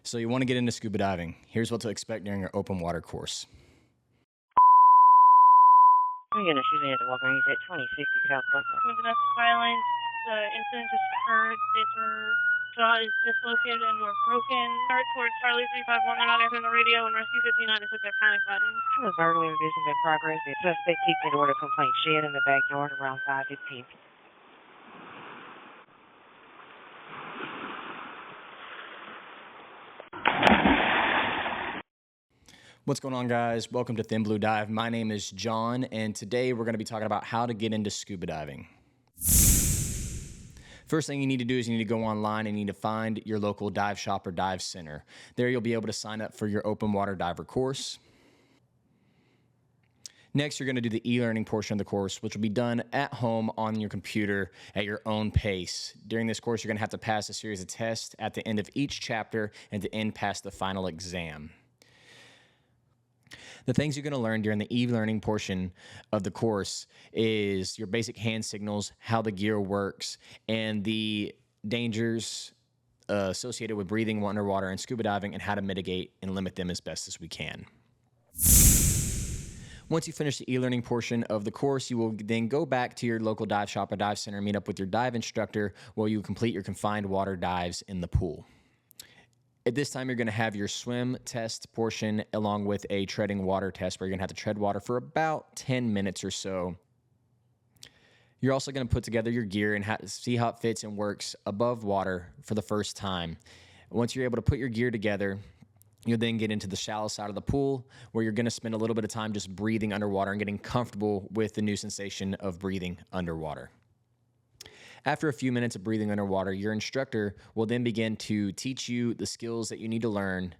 So you want to get into scuba diving. Here's what to expect during your open water course. I'm going to shoot at the walker. He's at 2060 Southwest. Moving up to Skyline, the incident just occurred. Their jaw is dislocated and or broken. Start towards Charlie 351. They're not answering the radio, and Rescue 59 has hit their panic button. The burglary vision in progress. The suspect keeps an order complaint shed in the backyard around 5:15. What's going on, guys? Welcome to Thin Blue Dive. My name is John, and today we're going to be talking about how to get into scuba diving. First thing you need to do is you need to go online and you need to find your local dive shop or dive center. There you'll be able to sign up for your open water diver course. Next, you're going to do the e-learning portion of the course, which will be done at home on your computer at your own pace. During this course, you're going to have to pass a series of tests at the end of each chapter and to end past the final exam. The things you're going to learn during the e-learning portion of the course is your basic hand signals, how the gear works, and the dangers associated with breathing underwater and scuba diving, and how to mitigate and limit them as best as we can. Once you finish the e-learning portion of the course, you will then go back to your local dive shop or dive center and meet up with your dive instructor while you complete your confined water dives in the pool. At this time, you're going to have your swim test portion along with a treading water test where you're going to have to tread water for about 10 minutes or so. You're also going to put together your gear and see how it fits and works above water for the first time. Once you're able to put your gear together, you'll then get into the shallow side of the pool where you're going to spend a little bit of time just breathing underwater and getting comfortable with the new sensation of breathing underwater. After a few minutes of breathing underwater, your instructor will then begin to teach you the skills that you need to learn,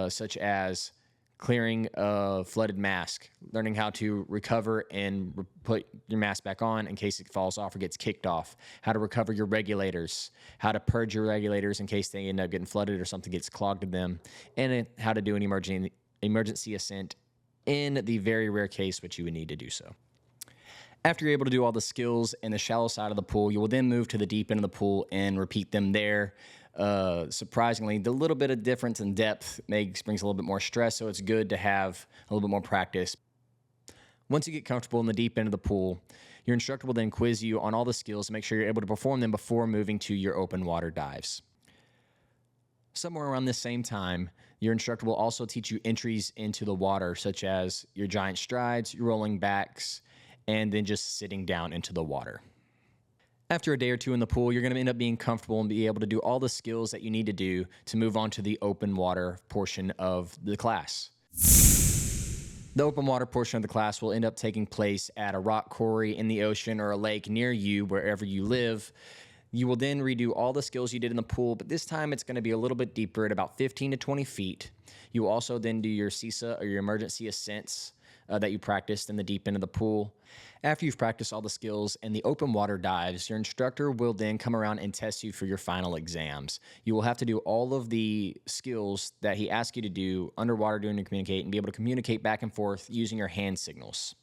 such as clearing a flooded mask, learning how to recover and put your mask back on in case it falls off or gets kicked off, how to recover your regulators, how to purge your regulators in case they end up getting flooded or something gets clogged in them, and how to do an emergency ascent in the very rare case which you would need to do so. After you're able to do all the skills in the shallow side of the pool, you will then move to the deep end of the pool and repeat them there. Surprisingly, the little bit of difference in depth brings a little bit more stress, so it's good to have a little bit more practice. Once you get comfortable in the deep end of the pool, your instructor will then quiz you on all the skills to make sure you're able to perform them before moving to your open water dives. Somewhere around this same time, your instructor will also teach you entries into the water, such as your giant strides, your rolling backs, and then just sitting down into the water. After a day or two in the pool, you're going to end up being comfortable and be able to do all the skills that you need to do to move on to the open water portion of the class. The open water portion of the class will end up taking place at a rock quarry in the ocean or a lake near you, wherever you live. You will then redo all the skills you did in the pool, but this time it's going to be a little bit deeper at about 15 to 20 feet. You will also then do your CISA or your emergency ascents that you practiced in the deep end of the pool. After you've practiced all the skills and the open water dives, your instructor will then come around and test you for your final exams. You will have to do all of the skills that he asks you to do underwater during to communicate and be able to communicate back and forth using your hand signals.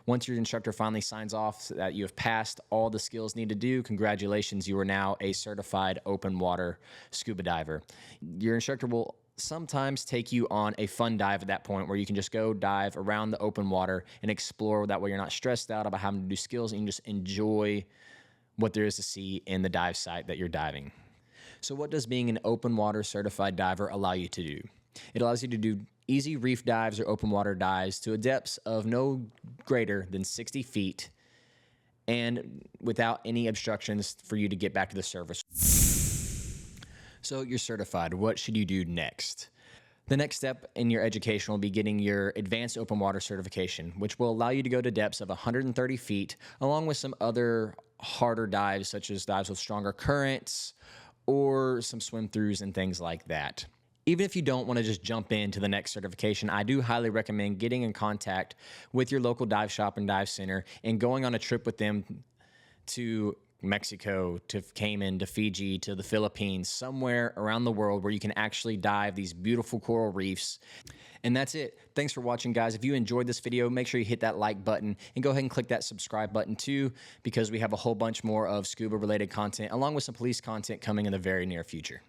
Once your instructor finally signs off that you have passed all the skills needed to do, congratulations, you are now a certified open water scuba diver. Your instructor will sometimes take you on a fun dive at that point where you can just go dive around the open water and explore. That way you're not stressed out about having to do skills and you can just enjoy what there is to see in the dive site that you're diving. So what does being an open water certified diver allow you to do? It allows you to do easy reef dives or open water dives to a depth of no greater than 60 feet and without any obstructions for you to get back to the surface. So you're certified. What should you do next? The next step in your education will be getting your advanced open water certification, which will allow you to go to depths of 130 feet, along with some other harder dives, such as dives with stronger currents or some swim throughs and things like that. Even if you don't want to just jump into the next certification, I do highly recommend getting in contact with your local dive shop and dive center and going on a trip with them to Mexico, to Cayman, to Fiji, to the Philippines, somewhere around the world where you can actually dive these beautiful coral reefs. And that's it. Thanks for watching, guys. If you enjoyed this video, make sure you hit that like button and go ahead and click that subscribe button too, because we have a whole bunch more of scuba related content along with some police content coming in the very near future.